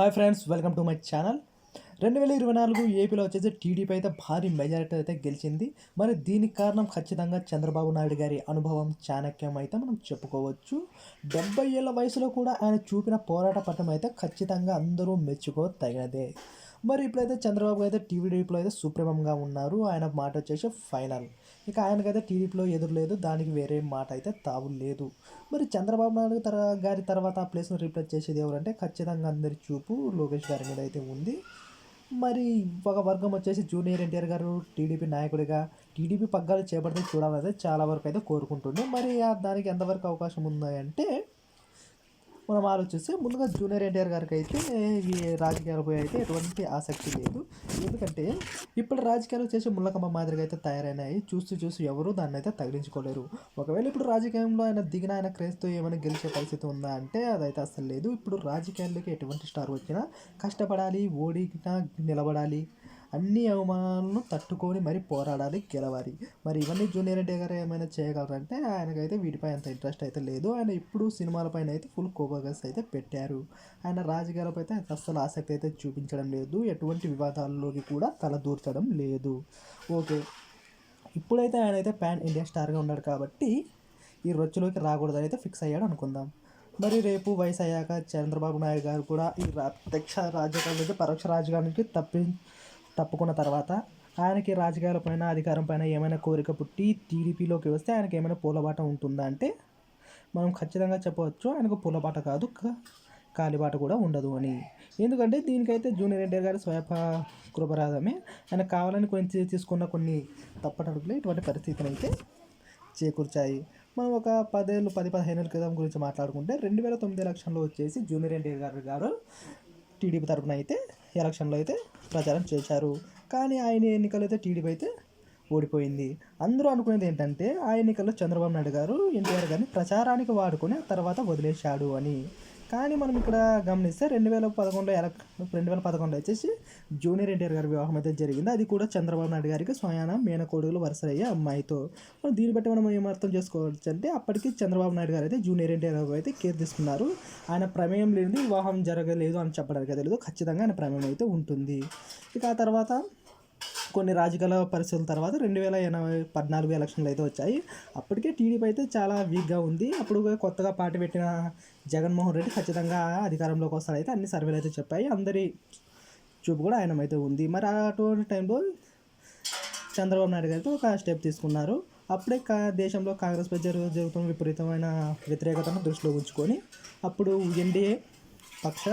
Hi friends, welcome to my channel. 2024 ఏపీలో వచ్చేసి TDP అయితే భారీ మెజారిటీ అయితే గెలిచింది. మరి దీనికి కారణం ఖచ్చితంగా చంద్రబాబు నాయుడు గారి అనుభవం, చాణక్యం అయితే మనం చెప్పుకోవచ్చు. 70 ఏళ్ల వయసులో కూడా ఆయన చూపిన పోరాట పట్టం అయితే ఖచ్చితంగా అందరూ మెచ్చుకోదగినదే. మరి ఇప్పుడైతే చంద్రబాబు అయితే టీడీపీలో అయితే సుప్రీమంగా ఉన్నారు. ఆయన మాట వచ్చేసి ఫైనల్. ఇక ఆయనకైతే టీడీపీలో ఎదురు లేదు, దానికి వేరే మాట అయితే తావు లేదు. మరి చంద్రబాబు నాయుడు గారి తర్వాత ఆ ప్లేస్ను రీప్లేస్ చేసేది ఎవరంటే ఖచ్చితంగా అందరి చూపు లోకేష్ గారి మీద అయితే ఉంది. మరి ఒక వర్గం వచ్చేసి జూనియర్ ఎన్టీఆర్ గారు టీడీపీ నాయకుడిగా టీడీపీ పగ్గాలు చేపడితే చూడాలనేది చాలా వరకు అయితే కోరుకుంటుంది. మరి దానికి ఎంతవరకు అవకాశం ఉందంటే మనం ఆలోచిస్తే ముందుగా జూనియర్ ఎన్టీఆర్ గారికి అయితే ఈ రాజకీయాలపై అయితే ఎటువంటి ఆసక్తి లేదు. ఎందుకంటే ఇప్పుడు రాజకీయాలు చేసే ముళ్ళకమ్మ మాదిరిగా అయితే తయారైనాయి. చూసి ఎవరు దాన్ని అయితే తగిలించుకోలేరు. ఒకవేళ ఇప్పుడు రాజకీయంలో ఆయన దిగిన ఆయన క్రేజ్తో ఏమైనా గెలిచే పరిస్థితి ఉందా అంటే అదైతే అసలు లేదు. ఇప్పుడు రాజకీయాల్లోకి ఎటువంటి స్టార్ వచ్చినా కష్టపడాలి, ఓడినా నిలబడాలి, అన్ని అవమానాలను తట్టుకొని మరి పోరాడాలి, గెలవాలి. మరి ఇవన్నీ జూనియర్ ఎన్టీఆర్ గారు ఏమైనా చేయగలరంటే ఆయనకైతే వీటిపై అంత ఇంట్రెస్ట్ అయితే లేదు. ఆయన ఇప్పుడు సినిమాలపైన అయితే ఫుల్ కోపగస్ అయితే పెట్టారు. ఆయన రాజకీయాలపై అయితే అస్సలు ఆసక్తి అయితే చూపించడం లేదు. ఎటువంటి వివాదాల్లోకి కూడా తలదూర్చడం లేదు. ఓకే, ఇప్పుడైతే ఆయన అయితే పాన్ ఇండియా స్టార్గా ఉన్నాడు కాబట్టి ఈ రొచ్చులోకి రాకూడదని అయితే ఫిక్స్ అయ్యాడు అనుకుందాం. మరి రేపు వయసు అయ్యాక చంద్రబాబు నాయుడు గారు కూడా ఈ ప్రత్యక్ష రాజకీయాల నుంచి పరోక్ష రాజకీయానికి తప్పుకున్న తర్వాత ఆయనకి రాజకీయాలపైన, అధికారం పైన ఏమైనా కోరిక పుట్టి టీడీపీలోకి వస్తే ఆయనకి ఏమైనా పూలబాట ఉంటుందా అంటే మనం ఖచ్చితంగా చెప్పవచ్చు ఆయనకు పూలబాట కాదు, కాలిబాట కూడా ఉండదు అని. ఎందుకంటే దీనికైతే జూనియర్ ఎన్టీఆర్ గారి కృపరాధమే. ఆయన కావాలని తీసుకున్న కొన్ని తప్పటడుగులు ఇటువంటి పరిస్థితిని అయితే చేకూర్చాయి. మనం ఒక 10-15 ఏళ్ళ క్రితం గురించి మాట్లాడుకుంటే 2009 ఎలక్షన్లో వచ్చేసి జూనియర్ ఎన్టీఆర్ గారు టీడీపీ తరఫున అయితే ఎలక్షన్లో అయితే ప్రచారం చేశారు. కానీ ఆయన ఎన్నికలు అయితే టీడీపీ అయితే ఓడిపోయింది. అందరూ అనుకునేది ఏంటంటే ఆ ఎన్నికల్లో చంద్రబాబు నాయుడు గారు ఎన్టీఆర్ గారిని ప్రచారానికి వాడుకొని ఆ తర్వాత వదిలేశాడు అని. కానీ మనం ఇక్కడ గమనిస్తే 2011 వచ్చేసి జూనియర్ ఎన్టీఆర్ గారి వివాహం అయితే జరిగింది. అది కూడా చంద్రబాబు నాయుడు గారికి స్వయాన మేనకోడుగులు వరుసయ్యే అమ్మాయితో. దీన్ని బట్టి మనం ఏం అర్థం చేసుకోవచ్చు అంటే అప్పటికి చంద్రబాబు నాయుడు గారు అయితే జూనియర్ ఎన్టీఆర్ గారు అయితే కేర్ తీసుకున్నారు. ఆయన ప్రమేయం లేనిది వివాహం జరగలేదు అని చెప్పడానికి తెలియదు, ఖచ్చితంగా ఆయన ప్రమేయం అయితే ఉంటుంది. ఇక ఆ తర్వాత కొన్ని రాజకీయ పరిస్థితుల తర్వాత 2014 ఎలక్షన్లు అయితే వచ్చాయి. అప్పటికే టీడీపీ అయితే చాలా వీక్గా ఉంది. అప్పుడు కొత్తగా పార్టీ పెట్టిన జగన్మోహన్ రెడ్డి ఖచ్చితంగా అధికారంలోకి వస్తాడైతే అన్ని సర్వేలు అయితే చెప్పాయి. అందరి చూపు కూడా ఆయన అయితే ఉంది. మరి అటువంటి టైంలో చంద్రబాబు నాయుడు గారితో ఒక స్టెప్ తీసుకున్నారు. అప్పుడే దేశంలో కాంగ్రెస్పై జరుగుతున్న విపరీతమైన వ్యతిరేకతను దృష్టిలో ఉంచుకొని అప్పుడు ఎన్డీఏ పక్ష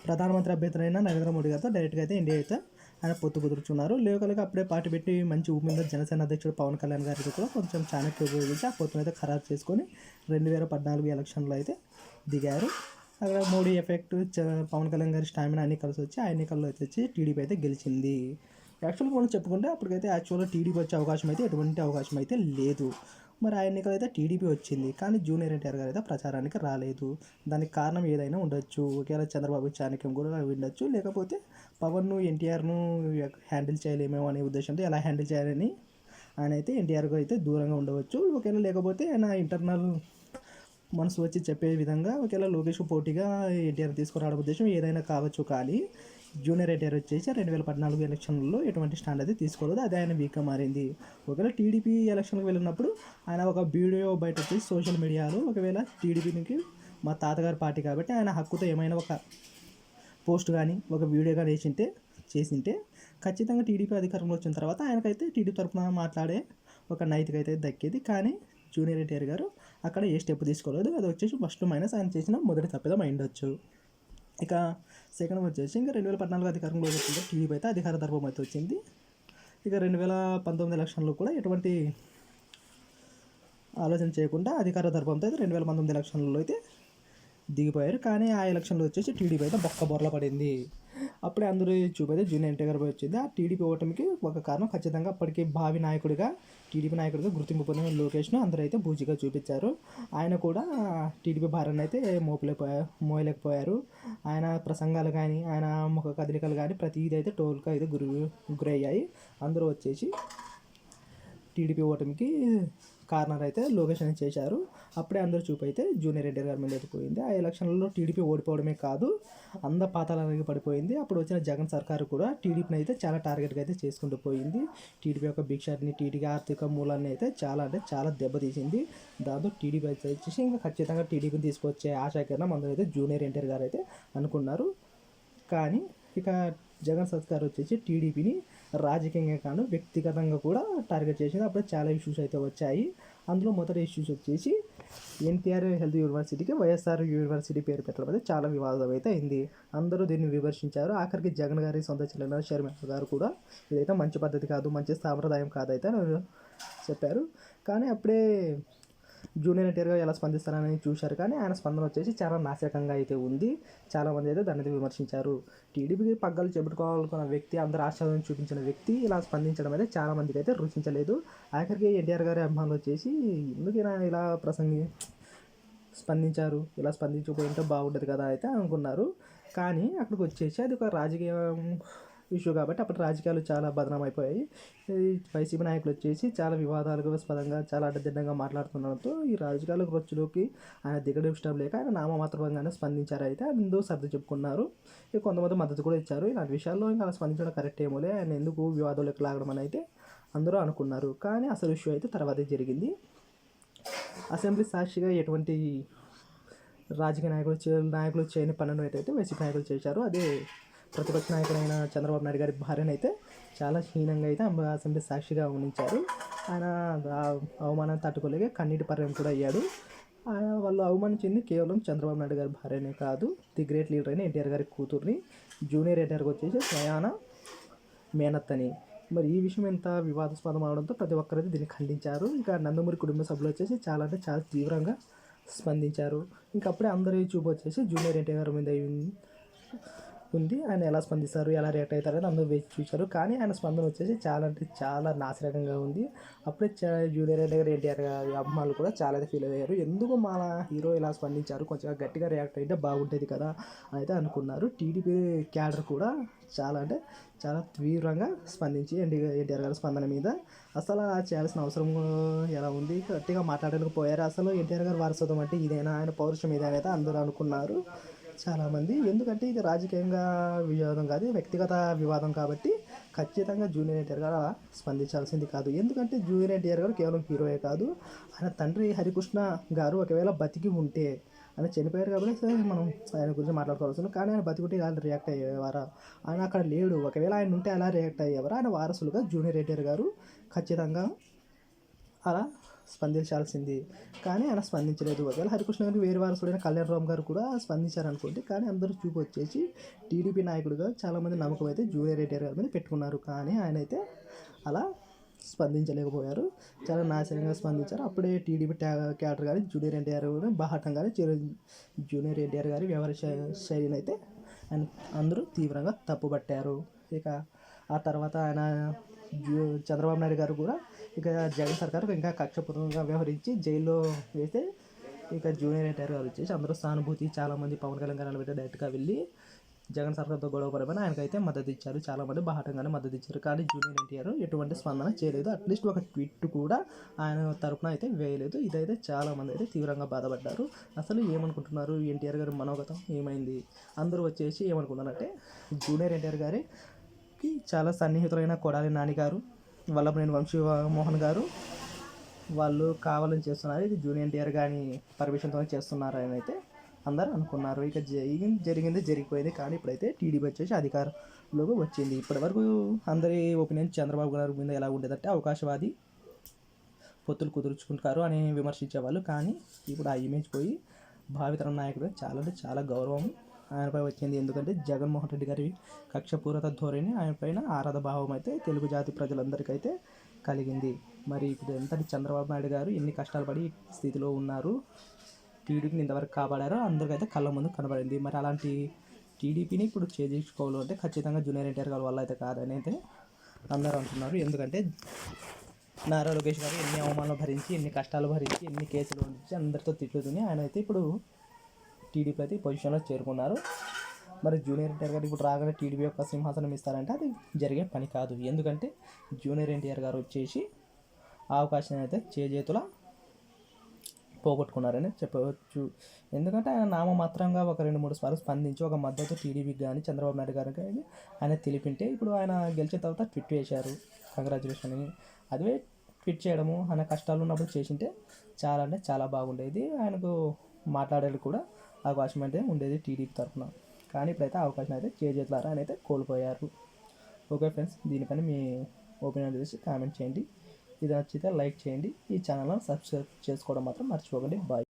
ప్రధానమంత్రి అభ్యర్థి అయిన నరేంద్ర మోడీ గారితో డైరెక్ట్గా అయితే ఎన్డీఏ అయితే ఆయన పొత్తు కుదుర్చున్నారు. లేకలేక అప్పుడే పార్టీ పెట్టి మంచి ఊపిన జనసేన అధ్యక్షుడు పవన్ కళ్యాణ్ గారికి కూడా కొంచెం చాణక్య ఉపయోగించి ఆ పొత్తును అయితే ఖరారు చేసుకొని 2014 ఎలక్షన్లో అయితే దిగారు. అక్కడ మోడీ ఎఫెక్ట్, పవన్ కళ్యాణ్ గారి స్టామినా అన్ని కలిసి వచ్చి ఆ ఎన్నికల్లో అయితే వచ్చి టీడీపీ అయితే గెలిచింది. యాక్చువల్గా మనం చెప్పుకుంటే అప్పటికైతే యాక్చువల్గా టీడీపీ వచ్చే అవకాశం అయితే ఎటువంటి అవకాశం అయితే లేదు. మరి ఆ ఎన్నికలు అయితే టీడీపీ వచ్చింది, కానీ జూనియర్ ఎన్టీఆర్ గారు అయితే ప్రచారానికి రాలేదు. దానికి కారణం ఏదైనా ఉండొచ్చు. ఒకేలా చంద్రబాబు చాణక్యం కూడా ఉండొచ్చు, లేకపోతే పవన్ను ఎన్టీఆర్ను హ్యాండిల్ చేయలేమేమో అనే ఉద్దేశంతో ఎలా హ్యాండిల్ చేయాలని ఆయన అయితే ఎన్టీఆర్కు అయితే దూరంగా ఉండవచ్చు. ఒకవేళ లేకపోతే ఆయన ఇంటర్నల్ మనసు వచ్చి చెప్పే విధంగా ఒకవేళ లోకేష్ పోటీగా ఎన్టీఆర్ తీసుకురావడం ఉద్దేశం ఏదైనా కావచ్చు. కానీ జూనియర్ ఎన్టీఆర్ వచ్చేసి 2014 ఎలక్షన్లలో ఎటువంటి స్టాండ్ అయితే తీసుకోలేదు. అది ఆయన వీక్గా మారింది. ఒకవేళ టీడీపీ ఎలక్షన్కి వెళ్ళినప్పుడు ఆయన ఒక వీడియో బయట వచ్చేసి సోషల్ మీడియాలో ఒకవేళ టీడీపీకి మా తాతగారి పార్టీ కాబట్టి ఆయన హక్కుతో ఏమైనా ఒక పోస్ట్ కానీ ఒక వీడియో కానీ చేసింటే ఖచ్చితంగా టీడీపీ అధికారంలో వచ్చిన తర్వాత ఆయనకైతే టీడీపీ తరఫున మాట్లాడే ఒక నైతిక అయితే దక్కేది. కానీ జూనియర్ ఎన్టీఆర్ గారు అక్కడ ఏ స్టెప్ తీసుకోలేదు. అది వచ్చేసి ఫస్ట్ మైనస్ ఆయన చేసిన మొదటి తప్పిదం అయిండొచ్చు. ఇక సెకండ్ వచ్చేసి ఇంకా 2014 అధికారంలో వచ్చింది టీడీపీ అయితే అధికార దర్పం అయితే వచ్చింది. ఇక 2019 ఎలక్షన్లో కూడా ఎటువంటి ఆలోచన చేయకుండా అధికార దర్పంతో అయితే 2019 ఎలక్షన్లో అయితే దిగిపోయారు. కానీ ఆ ఎలక్షన్లో వచ్చేసి టీడీపీ అయితే బొర్ల పడింది. అప్పుడే అందరూ చూపైతే జూనియర్ ఎన్టీఆర్ గారు వచ్చింది. ఆ టీడీపీ ఓటమికి ఒక కారణం ఖచ్చితంగా అప్పటికి భావి నాయకుడిగా టీడీపీ నాయకుడిగా గుర్తింపు పొందిన లోకేష్ను అందరూ అయితే బూచిగా చూపించారు. ఆయన కూడా టీడీపీ భారాన్ని అయితే మోయలేకపోయారు. ఆయన ప్రసంగాలు కానీ ఆయన ముఖ కదలికలు కానీ ప్రతిదీ అయితే టోల్గా అయితే గురయ్యాయి. అందరూ వచ్చేసి టీడీపీ ఓటమికి కార్నర్ అయితే లోకేష్ అని చేశారు. అప్పుడే అందరూ చూపు అయితే జూనియర్ ఎన్టీఆర్ గారి మీద పోయింది. ఆ ఎలక్షన్లలో టీడీపీ ఓడిపోవడమే కాదు, పాతాళానికి పడిపోయింది. అప్పుడు వచ్చిన జగన్ సర్కారు కూడా టీడీపీని అయితే చాలా టార్గెట్గా అయితే చేసుకుంటూ పోయింది. టీడీపీ యొక్క భిక్షాన్ని, టీడీపీ ఆర్థిక మూలాన్ని అయితే చాలా అంటే చాలా దెబ్బతీసింది. దాంతో టీడీపీ అయితే వచ్చేసి ఇంకా ఖచ్చితంగా టీడీపీని తీసుకొచ్చే ఆశాకిరణం అందరూ అయితే జూనియర్ ఎన్టీఆర్ గారు అయితే అనుకున్నారు. కానీ ఇక జగన్ సర్కార్ వచ్చేసి టీడీపీని రాజకీయంగా కాను వ్యక్తిగతంగా కూడా టార్గెట్ చేసింది. అప్పుడు చాలా ఇష్యూస్ అయితే వచ్చాయి. అందులో మొదటి ఇష్యూస్ వచ్చేసి ఎన్టీఆర్ హెల్త్ యూనివర్సిటీకి వైఎస్ఆర్ యూనివర్సిటీ పేరు పెట్టడం అయితే చాలా వివాదం అయితే అయింది. అందరూ దీన్ని విమర్శించారు. ఆఖరికి జగన్ గారి సొంత చెల్లెన షర్మిల గారు కూడా ఇదైతే మంచి పద్ధతి కాదు, మంచి సాంప్రదాయం కాదైతే చెప్పారు. కానీ అప్పుడే జూనియర్ ఎన్టీఆర్ గారు ఎలా స్పందిస్తారని చూశారు. కానీ ఆయన స్పందన వచ్చేసి చాలా నాశకంగా అయితే ఉంది. చాలామంది అయితే దాన్ని అయితే విమర్శించారు. టీడీపీకి పగ్గాలు చెప్పుకోవాలనుకున్న వ్యక్తి, అందరూ ఆశాలను చూపించిన వ్యక్తి ఇలా స్పందించడం అయితే చాలామందికి అయితే రుచించలేదు. ఆఖరికి ఎన్టీఆర్ గారి అభిమానులు వచ్చేసి ఎందుకైనా ఇలా స్పందించారు, ఇలా స్పందించకపోయింటే బాగుండదు కదా అయితే అనుకున్నారు. కానీ అక్కడికి వచ్చేసి అది ఒక రాజకీయ ఇష్యూ కాబట్టి అప్పుడు రాజకీయాలు చాలా బదనాం అయిపోయాయి. వైసీపీ నాయకులు వచ్చేసి చాలా వివాదాలకు స్పదంగా చాలా అడ్డదిడ్డంగా మాట్లాడుతుండడంతో ఈ రాజకీయాల రొచ్చులోకి ఆయన దిగడం ఇష్టం లేక ఆయన నామమాత్రంగానే స్పందించారు. అయితే అందుకు సర్ది చెప్పుకున్నారు. ఇక కొంతమంది మద్దతు కూడా ఇచ్చారు. ఇలాంటి విషయాల్లో ఇంకా అలా స్పందించడం కరెక్ట్ ఏమోలే, ఆయన ఎందుకు వివాదంలోకి లాగడం అని అయితే అందరూ అనుకున్నారు. కానీ అసలు ఇష్యూ అయితే తర్వాతే జరిగింది. అసెంబ్లీ సాక్షిగా ఎటువంటి రాజకీయ నాయకులు చేయని పనులు అయితే వైసీపీ నాయకులు చేశారు. అదే ప్రతిపక్ష నాయకుడైన చంద్రబాబు నాయుడు గారి భార్యను అయితే చాలా హీనంగా అయితే అసెంబ్లీ సాక్షిగా ఉంచారు. ఆయన అవమానాన్ని తట్టుకోలేక కన్నీటి పర్యం కూడా అయ్యాడు. వాళ్ళు అవమానించింది కేవలం చంద్రబాబు నాయుడు గారి భార్యనే కాదు, ది గ్రేట్ లీడర్ అయిన ఎన్టీఆర్ గారి కూతుర్ని, జూనియర్ ఎన్టీఆర్కి వచ్చేసి స్వయాన మేనత్తని. మరి ఈ విషయం ఎంత వివాదాస్పదం అవడంతో ప్రతి ఒక్కరైతే దీన్ని ఖండించారు. ఇంకా నందమూరి కుటుంబ సభ్యులు వచ్చేసి చాలా అంటే చాలా తీవ్రంగా స్పందించారు. ఇంకప్పుడే అందరి చూపు వచ్చేసి జూనియర్ ఎన్టీఆర్ గారి మీద ఉంది. ఆయన ఎలా స్పందిస్తారు, ఎలా రియాక్ట్ అవుతారని అందరూ వేచి చూశారు. కానీ ఆయన స్పందన వచ్చేసి చాలా అంటే చాలా నాశనకంగా ఉంది. అప్పుడే జూనియర్ ఎన్టీఆర్ గారి అభిమానులు కూడా చాలా అయితే ఫీల్ అయ్యారు. ఎందుకు మా హీరో ఇలా స్పందించారు, కొంచెం గట్టిగా రియాక్ట్ అయితే బాగుంటుంది కదా అయితే అనుకున్నారు. టీడీపీ క్యాడర్ కూడా చాలా అంటే చాలా తీవ్రంగా స్పందించి ఎన్టీఆర్ గారి స్పందన మీద అసలు చేయాల్సిన అవసరం ఎలా ఉంది, గట్టిగా మాట్లాడలేకపోయారు. అసలు ఎన్టీఆర్ గారి వారసత్వం అంటే ఇదేనా, ఆయన పౌరుషం ఇదేనా అయితే అందరూ అనుకున్నారు చాలామంది. ఎందుకంటే ఇది రాజకీయంగా వివాదం కాదు, వ్యక్తిగత వివాదం కాబట్టి ఖచ్చితంగా జూనియర్ ఎన్టీఆర్ గారు స్పందించాల్సింది కాదు. ఎందుకంటే జూనియర్ ఎన్టీఆర్ గారు కేవలం హీరోయే కాదు, ఆయన తండ్రి హరికృష్ణ గారు ఒకవేళ బతికి ఉంటే, ఆయన చనిపోయారు కాబట్టి మనం ఆయన గురించి మాట్లాడుకోవాల్సింది. కానీ ఆయన బతికుంటే ఇలా రియాక్ట్ అయ్యేవారా, ఆయన అక్కడ లేడు. ఒకవేళ ఆయన ఉంటే అలా రియాక్ట్ అయ్యేవారా, ఆయన వారసులుగా జూనియర్ ఎన్టీఆర్ గారు ఖచ్చితంగా అలా స్పందించాల్సింది. కానీ ఆయన స్పందించలేదు. ఒకవేళ హరికృష్ణ గారికి వేరే వారసుడైన కళ్యాణరామ్ గారు కూడా స్పందించారనుకోండి. కానీ అందరూ చూపు వచ్చేసి టీడీపీ నాయకుడుగా చాలామంది నమ్మకం అయితే జూనియర్ ఎన్టీఆర్ గారి మీద పెట్టుకున్నారు. కానీ ఆయన అయితే అలా స్పందించలేకపోయారు, చాలా నాశనంగా స్పందించారు. అప్పుడే టీడీపీ క్యాడర్ కానీ జూనియర్ ఎన్టీఆర్ బాహటంగానే జూనియర్ ఎన్టీఆర్ గారి వ్యవహార శైలిని అయితే అందరూ తీవ్రంగా తప్పుపట్టారు. ఇక ఆ తర్వాత ఆయన చంద్రబాబు నాయుడు గారు కూడా ఇక జగన్ సర్కారు ఇంకా కక్షపూర్వకంగా వ్యవహరించి జైల్లో వేస్తే ఇక జూనియర్ ఎన్టీఆర్ గారు వచ్చేసి అందరూ సానుభూతి, చాలామంది పవన్ కళ్యాణ్ గారు పెట్టి డైరెక్ట్గా వెళ్ళి జగన్ సర్కార్తో గొడవ పడమని ఆయనకైతే మద్దతు ఇచ్చారు. చాలామంది బాహటంగానే మద్దతు ఇచ్చారు. కానీ జూనియర్ ఎన్టీఆర్ ఎటువంటి స్పందన చేయలేదు. అట్లీస్ట్ ఒక ట్వీట్ కూడా ఆయన తరపున అయితే వేయలేదు. ఇదైతే చాలామంది అయితే తీవ్రంగా బాధపడ్డారు. అసలు ఏమనుకుంటున్నారు, ఎన్టీఆర్ గారి మనోగతం ఏమైంది, అందరూ వచ్చేసి ఏమనుకున్నారంటే జూనియర్ ఎన్టీఆర్ గారికి చాలా సన్నిహితులైన కొడాలి నాని గారు, వల్లభనేని వంశీమోహన్ గారు వాళ్ళు కావాలని చేస్తున్నారు, ఇది జూనియర్ ఎన్టీఆర్ గారి పర్మిషన్తో చేస్తున్నారు అని అయితే అందరూ అనుకున్నారు. ఇక జరిగింది జరిగిపోయింది. కానీ ఇప్పుడైతే టీడీపీ వచ్చేసి అధికారంలోకి వచ్చింది. ఇప్పటివరకు అందరి ఒపీనియన్ చంద్రబాబు గారి మీద ఎలా ఉండేదంటే అవకాశవాది, పొత్తులు కుదుర్చుకుంటారు అని విమర్శించేవాళ్ళు. కానీ ఇప్పుడు ఆ ఇమేజ్ పోయి భావితరం నాయకుడు చాలా అంటే చాలా గౌరవం ఆయనపై వచ్చింది. ఎందుకంటే జగన్మోహన్ రెడ్డి గారి కక్షపూరిత ధోరణి ఆయన పైన ఆరాధ భావం అయితే తెలుగు జాతి ప్రజలందరికైతే కలిగింది. మరి ఇప్పుడు ఎంతటి చంద్రబాబు నాయుడు గారు ఎన్ని కష్టాలు పడి స్థితిలో ఉన్నారు, టీడీపీని ఇంతవరకు కాపాడారో అందరికైతే కళ్ళ ముందు కనబడింది. మరి అలాంటి టీడీపీని ఇప్పుడు చేజించుకోవాలంటే ఖచ్చితంగా జూనియర్ ఎన్టీఆర్ గారి వల్ల అయితే కాదని అయితే అందరూ అంటున్నారు. ఎందుకంటే నారా లోకేష్ గారు ఎన్ని అవమానాలు భరించి, ఎన్ని కష్టాలు భరించి, ఎన్ని కేసులు భరించి అందరితో తిట్టుకుని ఆయన అయితే ఇప్పుడు టీడీపీ అయితే పొజిషన్లో చేరుకున్నారు. మరి జూనియర్ ఎన్టీఆర్ గారు ఇప్పుడు రాగానే టీడీపీ యొక్క సింహాసనం ఇస్తారంటే అది జరిగే పని కాదు. ఎందుకంటే జూనియర్ ఎన్టీఆర్ గారు వచ్చేసి ఆ అవకాశాన్ని అయితే చేజేతులా పోగొట్టుకున్నారని చెప్పవచ్చు. ఎందుకంటే ఆయన నామమాత్రంగా ఒక 2, 3 సార్లు స్పందించి ఒక మద్దతు టీడీపీకి కానీ చంద్రబాబు నాయుడు గారికి కానీ ఆయన తెలిపింటే ఇప్పుడు ఆయన గెలిచిన తర్వాత ట్వీట్ చేశారు కంగ్రాచులేషన్ అని. అదే ట్వీట్ చేయడము ఆయన కష్టాలు ఉన్నప్పుడు చేసింటే చాలా అంటే చాలా బాగుండేది. ఆయనకు మాట్లాడేది కూడా అవకాశం అయితే ఉండేది టీడీపీ తరఫున. కానీ ఇప్పుడైతే అవకాశం అయితే చేజేతులారా అని అయితే కోల్పోయారు. ఓకే ఫ్రెండ్స్, దీనిపైన మీ ఒపీనియన్ చేసి కామెంట్ చేయండి. ఇది నచ్చితే లైక్ చేయండి. ఈ ఛానల్ను సబ్స్క్రైబ్ చేసుకోవడం మాత్రం మర్చిపోకండి. బాయ్.